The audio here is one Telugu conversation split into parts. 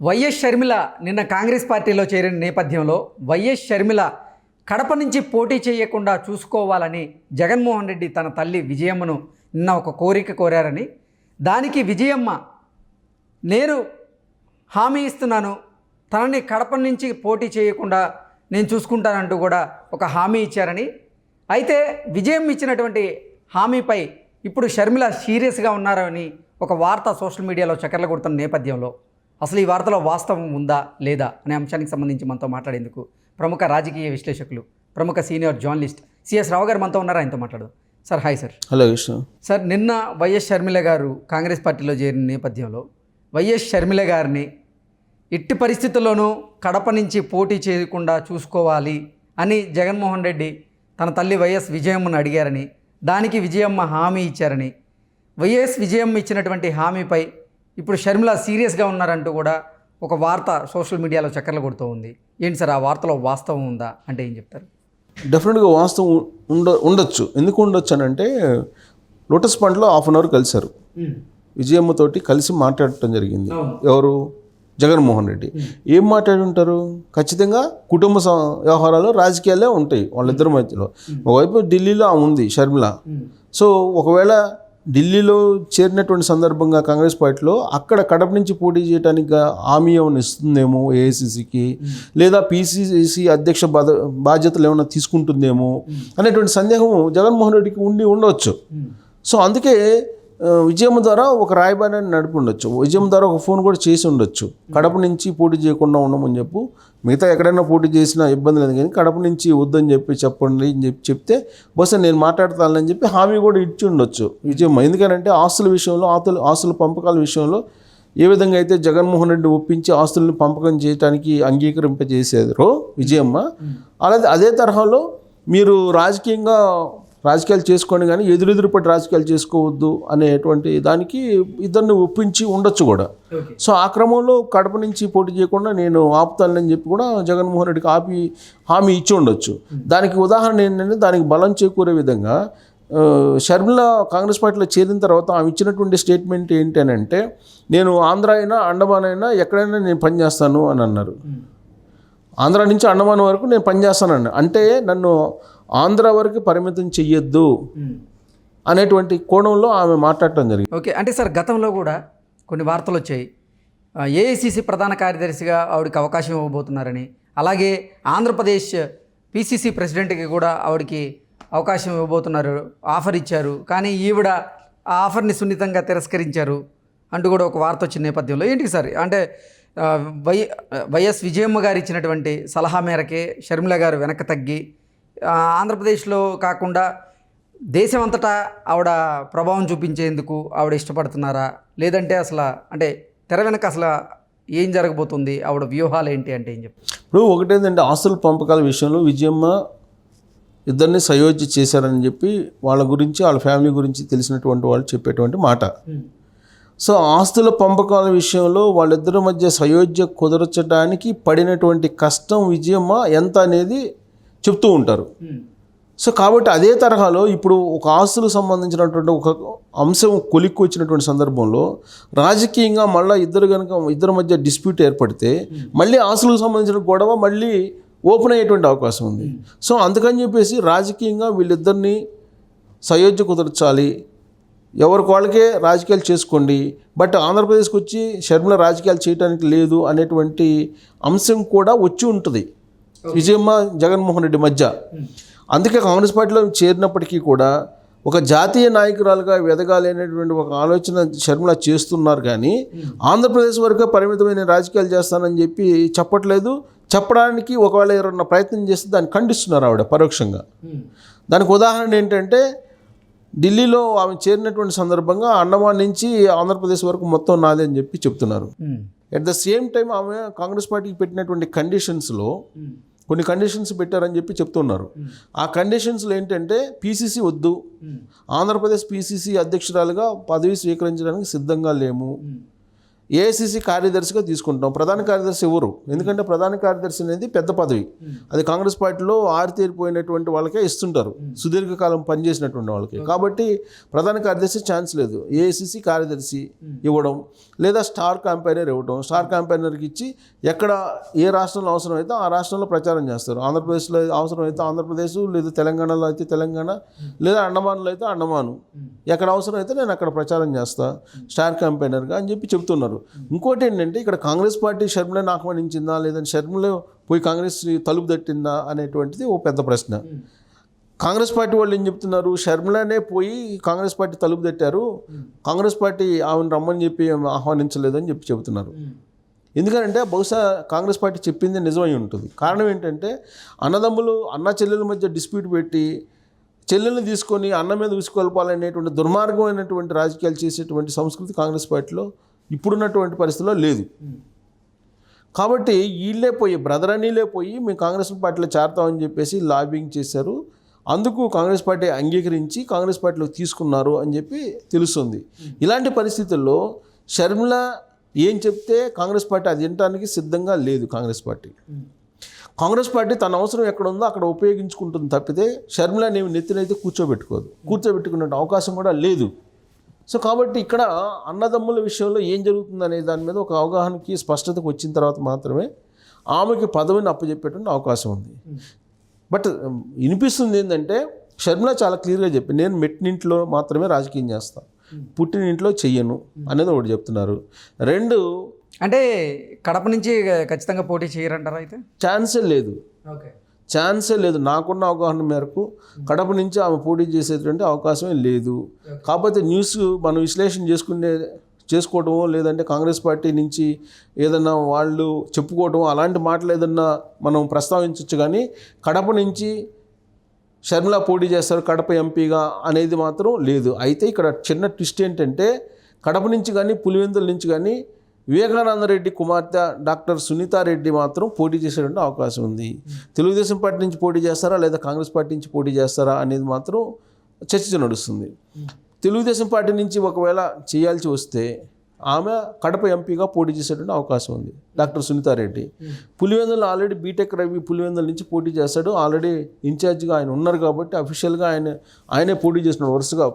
వైఎస్ షర్మిల నిన్న కాంగ్రెస్ పార్టీలో చేరిన నేపథ్యంలో వైఎస్ షర్మిల కడప నుంచి పోటీ చేయకుండా చూసుకోవాలని జగన్మోహన్ రెడ్డి తన తల్లి విజయమ్మను నిన్న ఒక కోరిక కోరారని, దానికి విజయమ్మ నేను హామీ ఇస్తున్నాను, తనని కడప నుంచి పోటీ చేయకుండా నేను చూసుకుంటానంటూ కూడా ఒక హామీ ఇచ్చారని. అయితే విజయం ఇచ్చినటువంటి హామీపై ఇప్పుడు షర్మిల సీరియస్గా ఉన్నారని ఒక వార్త సోషల్ మీడియాలో చక్కర్లు కొడుతున్న నేపథ్యంలో అసలు ఈ వార్తలో వాస్తవం ఉందా లేదా అనే అంశానికి సంబంధించి మనతో మాట్లాడేందుకు ప్రముఖ రాజకీయ విశ్లేషకులు, ప్రముఖ సీనియర్ జర్నలిస్ట్ సిఎస్ రావు గారు మనతో ఉన్నారు. ఆయనతో మాట్లాడదు. Sir hi sir. Hello Krishna. Sir, నిన్న వైఎస్ షర్మిల గారు కాంగ్రెస్ పార్టీలో చేరిన నేపథ్యంలో వైఎస్ షర్మిల గారిని ఎట్టి పరిస్థితుల్లోనూ కడప నుంచి పోటీ చేయకుండా చూసుకోవాలి అని జగన్మోహన్ రెడ్డి తన తల్లి వైఎస్ విజయమ్మను అడిగారని, దానికి విజయమ్మ హామీ ఇచ్చారని, వైఎస్ విజయమ్మ ఇచ్చినటువంటి హామీపై ఇప్పుడు షర్మిల సీరియస్గా ఉన్నారంటూ కూడా ఒక వార్త సోషల్ మీడియాలో చక్కర్లు కొడుతూ ఉంది. ఏంటి సార్, ఆ వార్తలో వాస్తవం ఉందా అంటే ఏం చెప్తారు? డెఫినెట్గా వాస్తవం ఉండొచ్చు. ఎందుకు ఉండొచ్చు అని అంటే, లోటస్ పాండ్లో హాఫ్ అన్ అవర్ కలిశారు, విజయమ్మతోటి కలిసి మాట్లాడటం జరిగింది. ఎవరు? జగన్మోహన్ రెడ్డి. ఏం మాట్లాడి ఉంటారు? ఖచ్చితంగా కుటుంబ వ్యవహారాలు, రాజకీయాలే ఉంటాయి వాళ్ళిద్దరి మధ్యలో. ఒకవైపు ఢిల్లీలో ఉంది షర్మిల. సో ఒకవేళ ఢిల్లీలో చేరినటువంటి సందర్భంగా కాంగ్రెస్ పార్టీలో అక్కడ కడప నుంచి పోటీ చేయడానికి హామీ ఏమైనా ఇస్తుందేమో ఏఐసిసికి, లేదా పిసిసి అధ్యక్ష బాధ్యతలు ఏమైనా తీసుకుంటుందేమో అనేటువంటి సందేహం జగన్మోహన్ రెడ్డికి ఉండవచ్చు. సో అందుకే విజయమ్మ ద్వారా ఒక రాయబారాన్ని నడిపి ఉండొచ్చు, విజయమ్మ ద్వారా ఒక ఫోన్ కూడా చేసి ఉండొచ్చు. కడప నుంచి పోటీ చేయకుండా ఉండమని చెప్పు, మిగతా ఎక్కడైనా పోటీ చేసినా ఇబ్బంది లేదు, కానీ కడప నుంచి వద్దని చెప్పండి అని చెప్తే బహుశా నేను మాట్లాడతానని చెప్పి హామీ కూడా ఇచ్చి ఉండొచ్చు విజయమ్మ. ఎందుకంటే ఆస్తుల విషయంలో, ఆస్తుల పంపకాల విషయంలో ఏ విధంగా అయితే జగన్మోహన్ రెడ్డి ఒప్పించి ఆస్తులను పంపకం చేయడానికి అంగీకరింపజేసేదో విజయమ్మ, అలాగే అదే తరహాలో మీరు రాజకీయాలు చేసుకోండి కానీ ఎదురెదురుపడి రాజకీయాలు చేసుకోవద్దు అనేటువంటి దానికి ఇద్దరిని ఒప్పించి ఉండొచ్చు కూడా. సో ఆ క్రమంలో కడప నుంచి పోటీ చేయకుండా నేను ఆపుతానని చెప్పి కూడా జగన్మోహన్ రెడ్డికి హామీ ఇచ్చి ఉండొచ్చు. దానికి ఉదాహరణ ఏంటంటే, దానికి బలం చేకూరే విధంగా షర్మిల కాంగ్రెస్ పార్టీలో చేరిన తర్వాత ఆమె ఇచ్చినటువంటి స్టేట్మెంట్ ఏంటి అని అంటే, నేను ఆంధ్ర అయినా అండమాన్ అయినా ఎక్కడైనా నేను పనిచేస్తాను అని అన్నారు. ఆంధ్ర నుంచి అండమాన్ వరకు నేను పనిచేస్తానని అంటే, నన్ను ఆంధ్ర వరకు పరిమితం చెయ్యొద్దు అనేటువంటి కోణంలో ఆమె మాట్లాడటం జరిగింది. ఓకే, అంటే సార్ గతంలో కూడా కొన్ని వార్తలు వచ్చాయి, ఏఐసిసి ప్రధాన కార్యదర్శిగా ఆవిడకి అవకాశం ఇవ్వబోతున్నారని, అలాగే ఆంధ్రప్రదేశ్ పిసిసి ప్రెసిడెంట్కి కూడా ఆవిడకి అవకాశం ఇవ్వబోతున్నారు, ఆఫర్ ఇచ్చారు, కానీ ఈవిడ ఆ ఆఫర్ని సున్నితంగా తిరస్కరించారు అంటూ కూడా ఒక వార్త వచ్చిన నేపథ్యంలో ఏంటి సార్, అంటే వైఎస్ విజయమ్మ గారు ఇచ్చినటువంటి సలహా మేరకే షర్మిల గారు వెనక్కి తగ్గి ఆంధ్రప్రదేశ్లో కాకుండా దేశం అంతటా ఆవిడ ప్రభావం చూపించేందుకు ఆవిడ ఇష్టపడుతున్నారా, లేదంటే అసలు అంటే తెర వెనక అసలు ఏం జరగబోతుంది, ఆవిడ వ్యూహాలు ఏంటి అంటే ఏం చెప్తారు? ఇప్పుడు ఒకటేంటంటే, ఆస్తుల పంపకాల విషయంలో విజయమ్మ ఇద్దరిని సయోధ్య చేశారని చెప్పి వాళ్ళ గురించి, వాళ్ళ ఫ్యామిలీ గురించి తెలిసినటువంటి వాళ్ళు చెప్పేటువంటి మాట. సో ఆస్తుల పంపకాల విషయంలో వాళ్ళిద్దరి మధ్య సయోధ్య కుదర్చడానికి పడినటువంటి కష్టం విజయమ్మ ఎంత అనేది చెప్తూ ఉంటారు. సో కాబట్టి అదే తరహాలో ఇప్పుడు ఒక ఆస్తులకు సంబంధించినటువంటి ఒక అంశం కొలిక్కి వచ్చినటువంటి సందర్భంలో రాజకీయంగా మళ్ళీ ఇద్దరి మధ్య డిస్ప్యూట్ ఏర్పడితే మళ్ళీ ఆస్తులకు సంబంధించిన గొడవ మళ్ళీ ఓపెన్ అయ్యేటువంటి అవకాశం ఉంది. సో అందుకని చెప్పేసి రాజకీయంగా వీళ్ళిద్దరినీ సయోధ్య కుదర్చాలి, ఎవరికి వాళ్ళకే రాజకీయాలు చేసుకోండి, బట్ ఆంధ్రప్రదేశ్కి వచ్చి షర్మిల రాజకీయాలు చేయడానికి లేదు అనేటువంటి అంశం కూడా వచ్చి ఉంటుంది విజయమ్మ జగన్మోహన్ రెడ్డి మధ్య. అందుకే కాంగ్రెస్ పార్టీలో చేరినప్పటికీ కూడా ఒక జాతీయ నాయకురాలుగా ఎదగాలి అనేటువంటి ఒక ఆలోచన షర్మిల చేస్తున్నారు, కానీ ఆంధ్రప్రదేశ్ వరకే పరిమితమైన రాజకీయాలు చేస్తానని చెప్పి చెప్పట్లేదు. చెప్పడానికి ఒకవేళ ఎవరన్నా ప్రయత్నం చేస్తే దాన్ని ఖండిస్తున్నారు ఆవిడ పరోక్షంగా. దానికి ఉదాహరణ ఏంటంటే, ఢిల్లీలో ఆమె చేరినటువంటి సందర్భంగా అండమాన్ నుంచి ఆంధ్రప్రదేశ్ వరకు మొత్తం నాదే అని చెప్పి చెప్తున్నారు. అట్ ద సేమ్ టైం ఆమె కాంగ్రెస్ పార్టీకి పెట్టినటువంటి కండిషన్స్లో కొన్ని కండిషన్స్ పెట్టారని చెప్పి చెప్తున్నారు. ఆ కండిషన్స్లో ఏంటంటే, పిసిసి వద్దు, ఆంధ్రప్రదేశ్ పిసిసి అధ్యక్షురాలుగా పదవి స్వీకరించడానికి సిద్ధంగా లేము, ఏఐసిసి కార్యదర్శిగా తీసుకుంటాం. ప్రధాన కార్యదర్శి ఎవరు? ఎందుకంటే ప్రధాన కార్యదర్శి అనేది పెద్ద పదవి. అది కాంగ్రెస్ పార్టీలో ఆరితేరిపోయినటువంటి వాళ్ళకే ఇస్తుంటారు, సుదీర్ఘకాలం పనిచేసినటువంటి వాళ్ళకి. కాబట్టి ప్రధాన కార్యదర్శి ఛాన్స్ లేదు. ఏఐసిసి కార్యదర్శి ఇవ్వడం, లేదా స్టార్ క్యాంపైనర్ ఇవ్వడం. స్టార్ క్యాంపైనర్కి ఇచ్చి ఎక్కడ ఏ రాష్ట్రంలో అవసరం అయితే ఆ రాష్ట్రంలో ప్రచారం చేస్తారు. ఆంధ్రప్రదేశ్లో అవసరం అయితే ఆంధ్రప్రదేశ్, లేదా తెలంగాణలో అయితే తెలంగాణ, లేదా అండమాన్లో అయితే అండమాను. ఎక్కడ అవసరం అయితే నేను అక్కడ ప్రచారం చేస్తా స్టార్ క్యాంపైనర్గా అని చెప్పి చెప్తున్నారు. ఇంకోటి ఏంటంటే, ఇక్కడ కాంగ్రెస్ పార్టీ షర్మిలను ఆహ్వానించిందా, లేదంటే షర్మిల పోయి కాంగ్రెస్ తలుపు తట్టిందా అనేటువంటిది ఓ పెద్ద ప్రశ్న. కాంగ్రెస్ పార్టీ వాళ్ళు ఏం చెప్తున్నారు? షర్మిలనే పోయి కాంగ్రెస్ పార్టీ తలుపు తట్టారు, కాంగ్రెస్ పార్టీ ఆమెను రమ్మని చెప్పి ఆహ్వానించలేదని చెప్పి చెబుతున్నారు. ఎందుకంటే బహుశా కాంగ్రెస్ పార్టీ చెప్పింది నిజమై ఉంటుంది. కారణం ఏంటంటే, అన్నదమ్ములు అన్న చెల్లెల మధ్య డిస్ప్యూట్ పెట్టి చెల్లెల్ని తీసుకొని అన్న మీద విసుకొల్పాలనేటువంటి దుర్మార్గమైనటువంటి రాజకీయాలు చేసేటువంటి సంస్కృతి కాంగ్రెస్ పార్టీలో ఇప్పుడున్నటువంటి పరిస్థితుల్లో లేదు. కాబట్టి వీళ్ళే పోయి, బ్రదర్ అనిలే పోయి మేము కాంగ్రెస్ పార్టీలో చేరతామని చెప్పేసి లాబింగ్ చేశారు. అందుకు కాంగ్రెస్ పార్టీ అంగీకరించి కాంగ్రెస్ పార్టీలో తీసుకున్నారు అని చెప్పి తెలుస్తుంది. ఇలాంటి పరిస్థితుల్లో షర్మిల ఏం చెప్తే కాంగ్రెస్ పార్టీ అది వినడానికి సిద్ధంగా లేదు. కాంగ్రెస్ పార్టీ తన అవసరం ఎక్కడ ఉందో అక్కడ ఉపయోగించుకుంటుంది తప్పితే షర్మిల నేను నెత్తినైతే కూర్చోబెట్టుకునే అవకాశం కూడా లేదు. సో కాబట్టి ఇక్కడ అన్నదమ్ముల విషయంలో ఏం జరుగుతుందనే దాని మీద ఒక అవగాహనకి, స్పష్టతకు వచ్చిన తర్వాత మాత్రమే ఆమెకి పదవిని అప్పచెప్పేటువంటి అవకాశం ఉంది. బట్ వినిపిస్తుంది ఏంటంటే, షర్మిల చాలా క్లియర్గా చెప్పి, నేను మెట్టినింట్లో మాత్రమే రాజకీయం చేస్తాను, పుట్టినింట్లో చెయ్యను అనేది ఒకటి చెప్తున్నారు. రెండు, అంటే కడప నుంచి ఖచ్చితంగా పోటీ చేయరంటారా? అయితే ఛాన్సే లేదు. నాకున్న అవగాహన మేరకు కడప నుంచి ఆమె పోటీ చేసేటువంటి అవకాశమే లేదు. కాకపోతే న్యూస్ మనం విశ్లేషణ చేసుకోవటమో, లేదంటే కాంగ్రెస్ పార్టీ నుంచి ఏదన్నా వాళ్ళు చెప్పుకోవటమో, అలాంటి మాటలు ఏదన్నా మనం ప్రస్తావించవచ్చు. కానీ కడప నుంచి షర్మిల పోటీ చేస్తారు కడప ఎంపీగా అనేది మాత్రం లేదు. అయితే ఇక్కడ చిన్న ట్విస్ట్ ఏంటంటే, కడప నుంచి కానీ పులివెందుల నుంచి కానీ వివేకానంద రెడ్డి కుమార్తె డాక్టర్ సునీతారెడ్డి మాత్రం పోటీ చేసేటువంటి అవకాశం ఉంది. తెలుగుదేశం పార్టీ నుంచి పోటీ చేస్తారా, లేదా కాంగ్రెస్ పార్టీ నుంచి పోటీ చేస్తారా అనేది మాత్రం చర్చ నడుస్తుంది. తెలుగుదేశం పార్టీ నుంచి ఒకవేళ చేయాల్సి వస్తే ఆమె కడప ఎంపీగా పోటీ చేసేటువంటి అవకాశం ఉంది, doctor Sunitha Reddy. Pulivendula already BTech Ravi Pulivendula నుంచి పోటీ చేస్తాడు. ఆల్రెడీ ఇన్ఛార్జిగా ఆయన ఉన్నారు కాబట్టి అఫీషియల్గా ఆయనే పోటీ చేస్తున్నాడు వరుసగా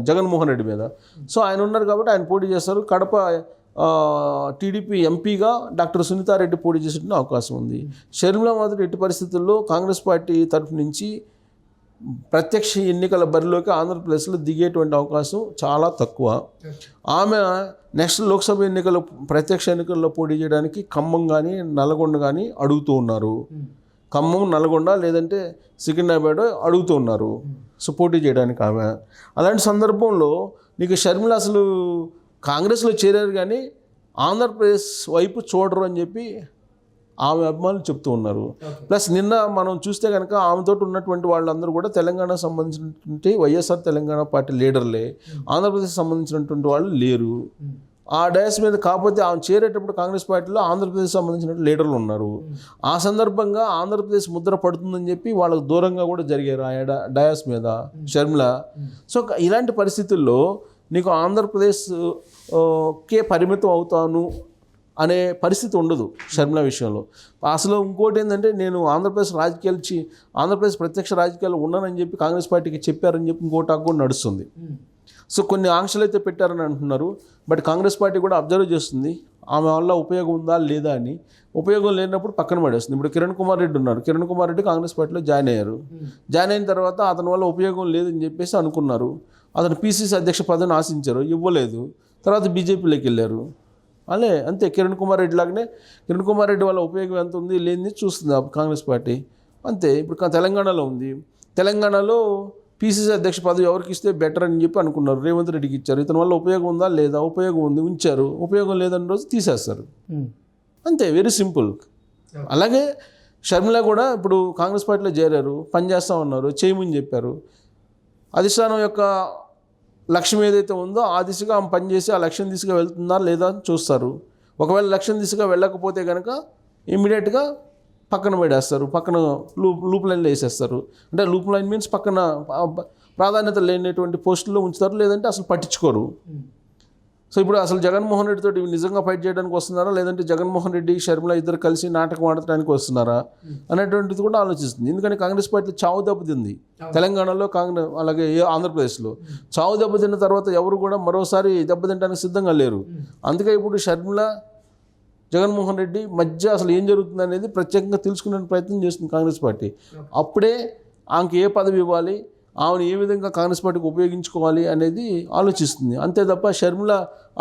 జగన్మోహన్ రెడ్డి మీద. సో ఆయన ఉన్నారు కాబట్టి ఆయన పోటీ చేస్తారు. కడప టీడీపీ ఎంపీగా డాక్టర్ సునీతారెడ్డి పోటీ చేసేటువంటి అవకాశం ఉంది. షర్మిల మాత్రం ఎట్టి పరిస్థితుల్లో కాంగ్రెస్ పార్టీ తరఫు నుంచి ప్రత్యక్ష ఎన్నికల బరిలోకి ఆంధ్రప్రదేశ్లో దిగేటువంటి అవకాశం చాలా తక్కువ. ఆమె నెక్స్ట్ లోక్సభ ఎన్నికల ప్రత్యక్ష ఎన్నికల్లో పోటీ చేయడానికి ఖమ్మం కానీ నల్గొండ కానీ అడుగుతూ ఉన్నారు. ఖమ్మం, నల్గొండ లేదంటే సికింద్రాబాద్ అడుగుతూ ఉన్నారు సో పోటీ చేయడానికి ఆమె. అలాంటి సందర్భంలో నీకు షర్మిల అసలు కాంగ్రెస్లో చేరారు కానీ ఆంధ్రప్రదేశ్ వైపు చూడరు అని చెప్పి ఆమె అభిమానులు చెప్తూ ఉన్నారు. ప్లస్ నిన్న మనం చూస్తే కనుక ఆమెతో ఉన్నటువంటి వాళ్ళందరూ కూడా తెలంగాణకు సంబంధించినటువంటి వైఎస్ఆర్ తెలంగాణ పార్టీ లీడర్లే, ఆంధ్రప్రదేశ్ సంబంధించినటువంటి వాళ్ళు లేరు. ఆ డయాస్ మీద కాకపోతే ఆమె చేరేటప్పుడు కాంగ్రెస్ పార్టీలో ఆంధ్రప్రదేశ్ సంబంధించిన లీడర్లు ఉన్నారు. ఆ సందర్భంగా ఆంధ్రప్రదేశ్ ముద్ర పడుతుందని చెప్పి వాళ్ళకు దూరంగా కూడా జరిగారు ఆ డయాస్ మీద షర్మిల. సో ఇలాంటి పరిస్థితుల్లో నీకు ఆంధ్రప్రదేశ్కే పరిమితం అవుతాను అనే పరిస్థితి ఉండదు షర్మిల విషయంలో. అసలు ఇంకోటి ఏంటంటే, నేను ఆంధ్రప్రదేశ్ ప్రత్యక్ష రాజకీయాలు ఉన్నానని చెప్పి కాంగ్రెస్ పార్టీకి చెప్పారని చెప్పి ఇంకోటి కూడా నడుస్తుంది. సో కొన్ని ఆంక్షలు అయితే పెట్టారని అంటున్నారు. బట్ కాంగ్రెస్ పార్టీ కూడా అబ్జర్వ్ చేస్తుంది ఆమె వల్ల ఉపయోగం ఉందా లేదా అని. ఉపయోగం లేనప్పుడు పక్కన పడేస్తుంది. ఇప్పుడు కిరణ్ కుమార్ రెడ్డి ఉన్నారు. కిరణ్ కుమార్ రెడ్డి కాంగ్రెస్ పార్టీలో జాయిన్ అయ్యారు. జాయిన్ అయిన తర్వాత అతని వల్ల ఉపయోగం లేదని చెప్పేసి అనుకున్నారు. అతను పీసీసీ అధ్యక్ష పదవిని ఆశించారు, ఇవ్వలేదు. తర్వాత బీజేపీలోకి వెళ్ళారు. అంతే కిరణ్ కుమార్ రెడ్డి లాగానే కిరణ్ కుమార్ రెడ్డి వల్ల ఉపయోగం ఎంత ఉంది లేనిది చూస్తుంది కాంగ్రెస్ పార్టీ. అంతే ఇప్పుడు తెలంగాణలో ఉంది. తెలంగాణలో పీసీసీ అధ్యక్ష పదవి ఎవరికి ఇస్తే బెటర్ అని చెప్పి అనుకున్నారు. రేవంత్ రెడ్డికి ఇచ్చారు. ఇతని వల్ల ఉపయోగం ఉందా లేదా, ఉపయోగం ఉంది ఉంచారు, ఉపయోగం లేదని రోజు తీసేస్తారు. అంతే, వెరీ సింపుల్. అలాగే షర్మిల కూడా ఇప్పుడు కాంగ్రెస్ పార్టీలో చేరారు, పనిచేస్తామన్నారు, చేయమని చెప్పారు. అధిష్టానం యొక్క లక్ష్యం ఏదైతే ఉందో ఆ దిశగా ఆమె పనిచేసి ఆ లక్ష్యం దిశగా వెళ్తుందా లేదా అని చూస్తారు. ఒకవేళ లక్ష్యం దిశగా వెళ్ళకపోతే కనుక ఇమ్మీడియట్గా పక్కన పడేస్తారు, పక్కన లూప్ లైన్లో వేసేస్తారు. అంటే లూప్ లైన్ మీన్స్ పక్కన ప్రాధాన్యత లేనటువంటి పోస్టుల్లో ఉంచుతారు, లేదంటే అసలు పట్టించుకోరు. సో ఇప్పుడు అసలు జగన్మోహన్ రెడ్డి తోటి నిజంగా ఫైట్ చేయడానికి వస్తున్నారా, లేదంటే జగన్మోహన్ రెడ్డి షర్మిల ఇద్దరు కలిసి నాటకం ఆడటానికి వస్తున్నారా అనేటువంటిది కూడా ఆలోచిస్తుంది. ఎందుకంటే కాంగ్రెస్ పార్టీ చావు దెబ్బతింది తెలంగాణలో, కాంగ్రెస్ అలాగే ఆంధ్రప్రదేశ్లో. చావు దెబ్బతిన్న తర్వాత ఎవరు కూడా మరోసారి దెబ్బతింటానికి సిద్ధంగా లేరు. అందుకే ఇప్పుడు షర్మిల జగన్మోహన్ రెడ్డి మధ్య అసలు ఏం జరుగుతుంది అనేది ప్రత్యేకంగా తెలుసుకునే ప్రయత్నం చేస్తుంది కాంగ్రెస్ పార్టీ. అప్పుడే ఆమెకి ఏ పదవి ఇవ్వాలి, ఆమెను ఏ విధంగా కాంగ్రెస్ పార్టీకి ఉపయోగించుకోవాలి అనేది ఆలోచిస్తుంది. అంతే తప్ప షర్మిల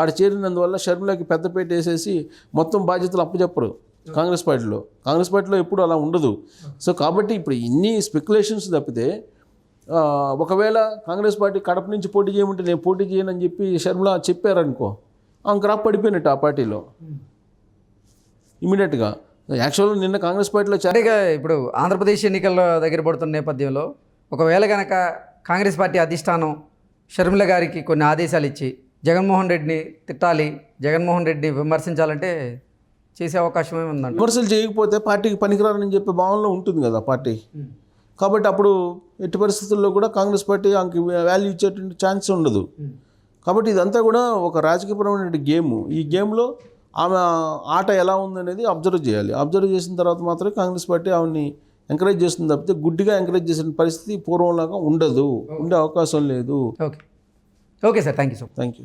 ఆడ చేరినందువల్ల షర్మిలకి పెద్దపేట వేసేసి మొత్తం బాధ్యతలు అప్పచెప్పరు కాంగ్రెస్ పార్టీలో. కాంగ్రెస్ పార్టీలో ఎప్పుడు అలా ఉండదు. సో కాబట్టి ఇప్పుడు ఇన్ని స్పెక్యులేషన్స్ తప్పితే ఒకవేళ కాంగ్రెస్ పార్టీ కడప నుంచి పోటీ చేయమంటే నేను పోటీ చేయనని చెప్పి షర్మిల చెప్పారనుకో, ఆమె క్రాప్ పడిపోయినట్టు ఆ పార్టీలో ఇమీడియట్గా. యాక్చువల్గా నిన్న కాంగ్రెస్ పార్టీలో సరిగా ఇప్పుడు ఆంధ్రప్రదేశ్ ఎన్నికల దగ్గర పడుతున్న నేపథ్యంలో ఒకవేళ కనుక కాంగ్రెస్ పార్టీ అధిష్టానం షర్మిల గారికి కొన్ని ఆదేశాలు ఇచ్చి జగన్మోహన్ రెడ్డిని తిట్టాలి, జగన్మోహన్ రెడ్డిని విమర్శించాలంటే చేసే అవకాశం ఏముందండి? విమర్శలు చేయకపోతే పార్టీకి పనికిరారని చెప్పే భావనలో ఉంటుంది కదా పార్టీ. కాబట్టి అప్పుడు ఎట్టి పరిస్థితుల్లో కూడా కాంగ్రెస్ పార్టీ ఆమెకి వాల్యూ ఇచ్చేటువంటి ఛాన్స్ ఉండదు. కాబట్టి ఇదంతా కూడా ఒక రాజకీయపరమైన గేమ్. ఈ గేమ్లో ఆమె ఆట ఎలా ఉందనేది అబ్జర్వ్ చేయాలి. అబ్జర్వ్ చేసిన తర్వాత మాత్రమే కాంగ్రెస్ పార్టీ ఆమెని ఎంకరేజ్ చేస్తుంది తప్పితే గుడ్డిగా ఎంకరేజ్ చేసిన పరిస్థితి పూర్వంలాగా ఉండదు, ఉండే అవకాశం లేదు. Okay sir, thank you.